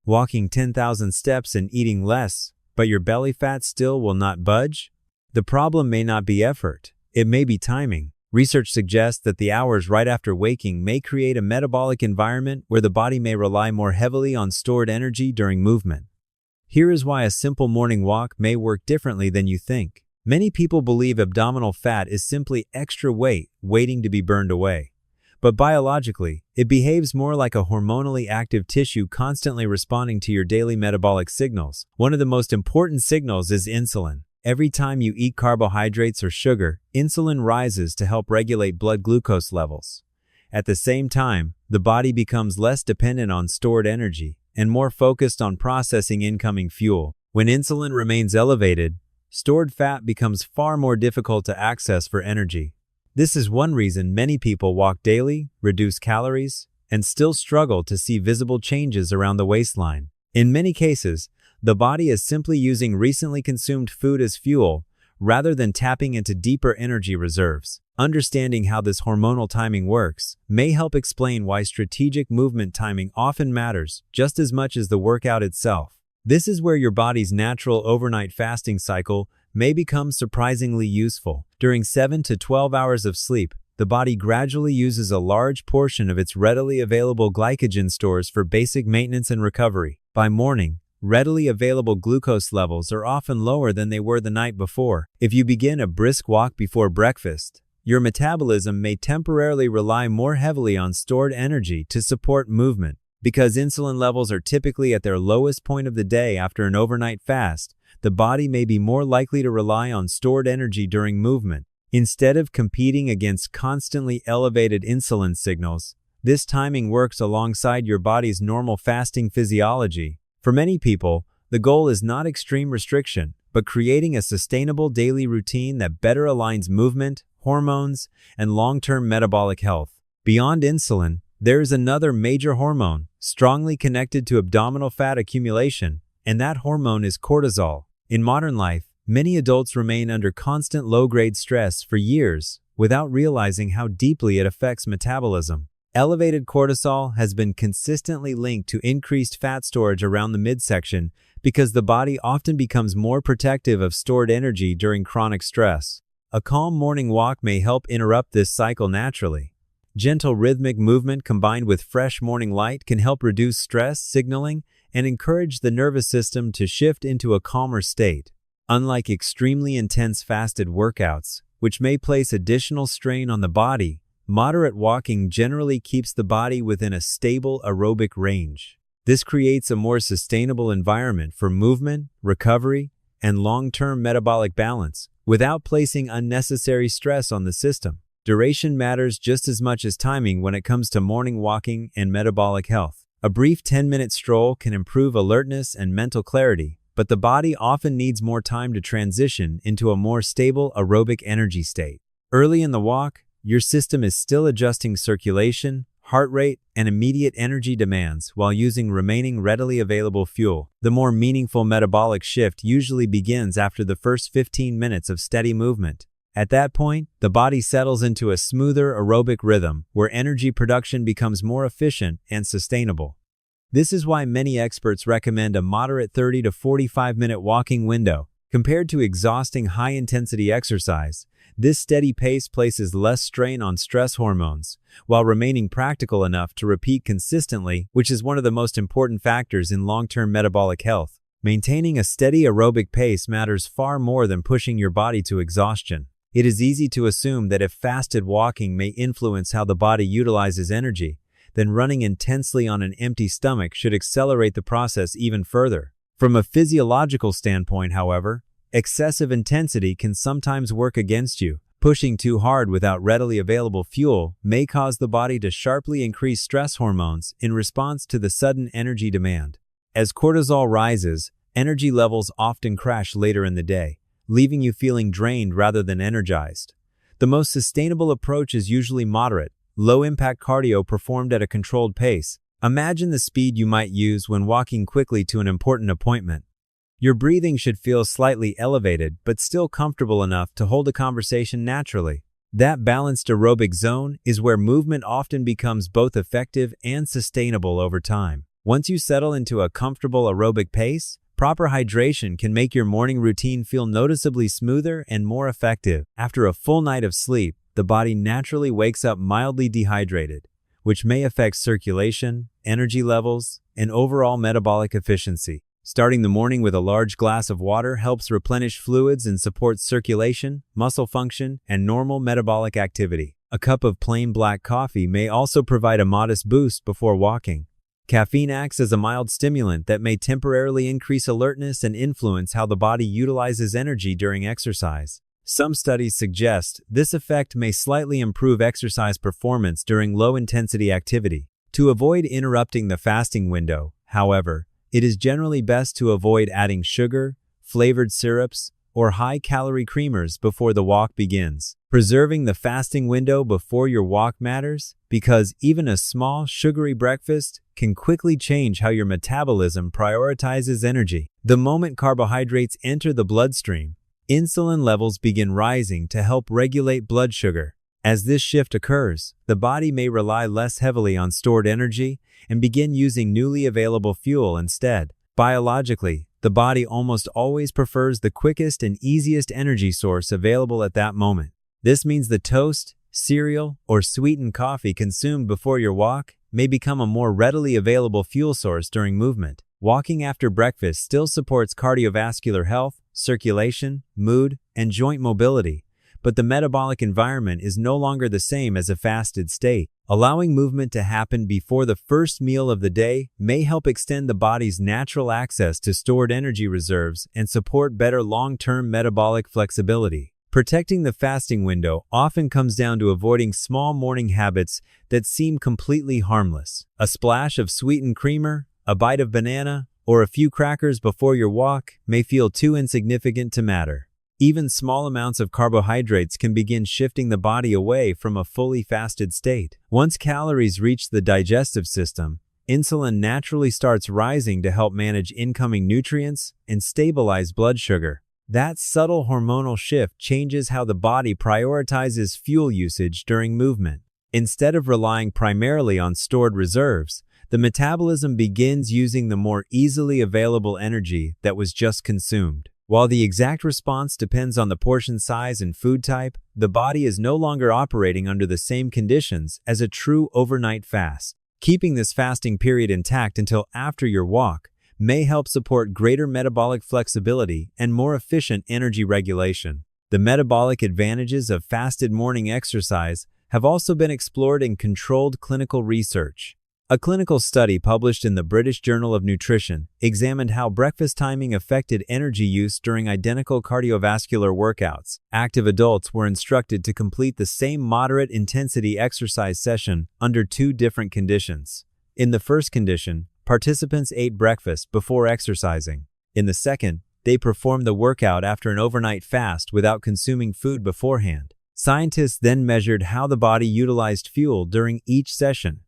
Walking 10,000 steps and eating less, but your belly fat still will not budge? The problem may not be effort, it may be timing. Research suggests that the hours right after waking may create a metabolic environment where the body may rely more heavily on stored energy during movement. Here is why a simple morning walk may work differently than you think. Many people believe abdominal fat is simply extra weight waiting to be burned away. But biologically, it behaves more like a hormonally active tissue constantly responding to your daily metabolic signals. One of the most important signals is insulin. Every time you eat carbohydrates or sugar, insulin rises to help regulate blood glucose levels. At the same time, the body becomes less dependent on stored energy and more focused on processing incoming fuel. When insulin remains elevated, stored fat becomes far more difficult to access for energy. This is one reason many people walk daily, reduce calories, and still struggle to see visible changes around the waistline. In many cases, the body is simply using recently consumed food as fuel rather than tapping into deeper energy reserves. Understanding how this hormonal timing works may help explain why strategic movement timing often matters just as much as the workout itself. This is where your body's natural overnight fasting cycle may become surprisingly useful. During 7 to 12 hours of sleep, the body gradually uses a large portion of its readily available glycogen stores for basic maintenance and recovery. By morning, readily available glucose levels are often lower than they were the night before. If you begin a brisk walk before breakfast, your metabolism may temporarily rely more heavily on stored energy to support movement. Because insulin levels are typically at their lowest point of the day after an overnight fast, the body may be more likely to rely on stored energy during movement. Instead of competing against constantly elevated insulin signals, this timing works alongside your body's normal fasting physiology. For many people, the goal is not extreme restriction, but creating a sustainable daily routine that better aligns movement, hormones, and long-term metabolic health. Beyond insulin, there is another major hormone strongly connected to abdominal fat accumulation, and that hormone is cortisol. In modern life, many adults remain under constant low-grade stress for years without realizing how deeply it affects metabolism. Elevated cortisol has been consistently linked to increased fat storage around the midsection because the body often becomes more protective of stored energy during chronic stress. A calm morning walk may help interrupt this cycle naturally. Gentle rhythmic movement combined with fresh morning light can help reduce stress signaling and encourage the nervous system to shift into a calmer state. Unlike extremely intense fasted workouts, which may place additional strain on the body, moderate walking generally keeps the body within a stable aerobic range. This creates a more sustainable environment for movement, recovery, and long-term metabolic balance without placing unnecessary stress on the system. Duration matters just as much as timing when it comes to morning walking and metabolic health. A brief 10-minute stroll can improve alertness and mental clarity, but the body often needs more time to transition into a more stable aerobic energy state. Early in the walk, your system is still adjusting circulation, heart rate, and immediate energy demands while using remaining readily available fuel. The more meaningful metabolic shift usually begins after the first 15 minutes of steady movement. At that point, the body settles into a smoother aerobic rhythm where energy production becomes more efficient and sustainable. This is why many experts recommend a moderate 30 to 45-minute walking window. Compared to exhausting high-intensity exercise, this steady pace places less strain on stress hormones, while remaining practical enough to repeat consistently, which is one of the most important factors in long-term metabolic health. Maintaining a steady aerobic pace matters far more than pushing your body to exhaustion. It is easy to assume that if fasted walking may influence how the body utilizes energy, then running intensely on an empty stomach should accelerate the process even further. From a physiological standpoint, however, excessive intensity can sometimes work against you. Pushing too hard without readily available fuel may cause the body to sharply increase stress hormones in response to the sudden energy demand. As cortisol rises, energy levels often crash later in the day, leaving you feeling drained rather than energized. The most sustainable approach is usually moderate, low-impact cardio performed at a controlled pace. Imagine the speed you might use when walking quickly to an important appointment. Your breathing should feel slightly elevated but still comfortable enough to hold a conversation naturally. That balanced aerobic zone is where movement often becomes both effective and sustainable over time. Once you settle into a comfortable aerobic pace, proper hydration can make your morning routine feel noticeably smoother and more effective. After a full night of sleep, the body naturally wakes up mildly dehydrated, which may affect circulation, energy levels, and overall metabolic efficiency. Starting the morning with a large glass of water helps replenish fluids and supports circulation, muscle function, and normal metabolic activity. A cup of plain black coffee may also provide a modest boost before walking. Caffeine acts as a mild stimulant that may temporarily increase alertness and influence how the body utilizes energy during exercise. Some studies suggest this effect may slightly improve exercise performance during low-intensity activity. To avoid interrupting the fasting window, however, it is generally best to avoid adding sugar, flavored syrups, or high-calorie creamers before the walk begins. Preserving the fasting window before your walk matters because even a small, sugary breakfast can quickly change how your metabolism prioritizes energy. The moment carbohydrates enter the bloodstream, insulin levels begin rising to help regulate blood sugar. As this shift occurs, the body may rely less heavily on stored energy and begin using newly available fuel instead. Biologically, the body almost always prefers the quickest and easiest energy source available at that moment. This means the toast, cereal, or sweetened coffee consumed before your walk may become a more readily available fuel source during movement. Walking after breakfast still supports cardiovascular health, circulation, mood, and joint mobility, but the metabolic environment is no longer the same as a fasted state. Allowing movement to happen before the first meal of the day may help extend the body's natural access to stored energy reserves and support better long-term metabolic flexibility. Protecting the fasting window often comes down to avoiding small morning habits that seem completely harmless. A splash of sweetened creamer, a bite of banana, or a few crackers before your walk may feel too insignificant to matter. Even small amounts of carbohydrates can begin shifting the body away from a fully fasted state. Once calories reach the digestive system, insulin naturally starts rising to help manage incoming nutrients and stabilize blood sugar. That subtle hormonal shift changes how the body prioritizes fuel usage during movement. Instead of relying primarily on stored reserves, the metabolism begins using the more easily available energy that was just consumed. While the exact response depends on the portion size and food type, the body is no longer operating under the same conditions as a true overnight fast. Keeping this fasting period intact until after your walk may help support greater metabolic flexibility and more efficient energy regulation. The metabolic advantages of fasted morning exercise have also been explored in controlled clinical research. A clinical study published in the British Journal of Nutrition examined how breakfast timing affected energy use during identical cardiovascular workouts. Active adults were instructed to complete the same moderate-intensity exercise session under two different conditions. In the first condition, participants ate breakfast before exercising. In the second, they performed the workout after an overnight fast without consuming food beforehand. Scientists then measured how the body utilized fuel during each session.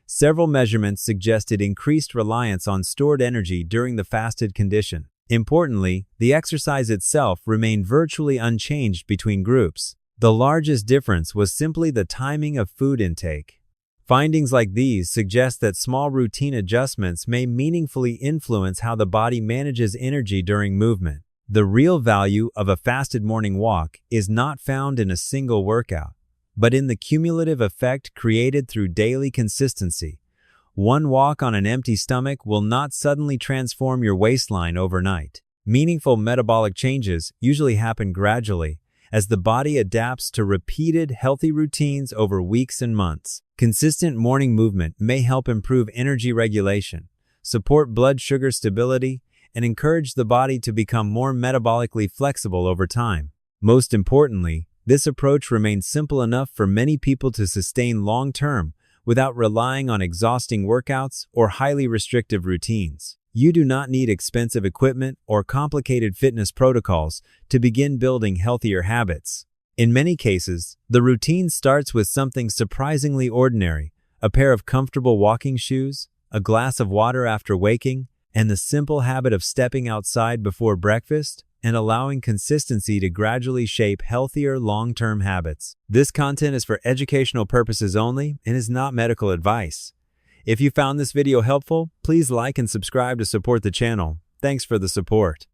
Several measurements suggested increased reliance on stored energy during the fasted condition. Importantly, the exercise itself remained virtually unchanged between groups. The largest difference was simply the timing of food intake. Findings like these suggest that small routine adjustments may meaningfully influence how the body manages energy during movement. The real value of a fasted morning walk is not found in a single workout, but in the cumulative effect created through daily consistency. One walk on an empty stomach will not suddenly transform your waistline overnight. Meaningful metabolic changes usually happen gradually as the body adapts to repeated healthy routines over weeks and months. Consistent morning movement may help improve energy regulation, support blood sugar stability, and encourage the body to become more metabolically flexible over time. Most importantly, this approach remains simple enough for many people to sustain long-term without relying on exhausting workouts or highly restrictive routines. You do not need expensive equipment or complicated fitness protocols to begin building healthier habits. In many cases, the routine starts with something surprisingly ordinary: a pair of comfortable walking shoes, a glass of water after waking, and the simple habit of stepping outside before breakfast and allowing consistency to gradually shape healthier long-term habits. This content is for educational purposes only and is not medical advice. If you found this video helpful, please like and subscribe to support the channel. Thanks for the support.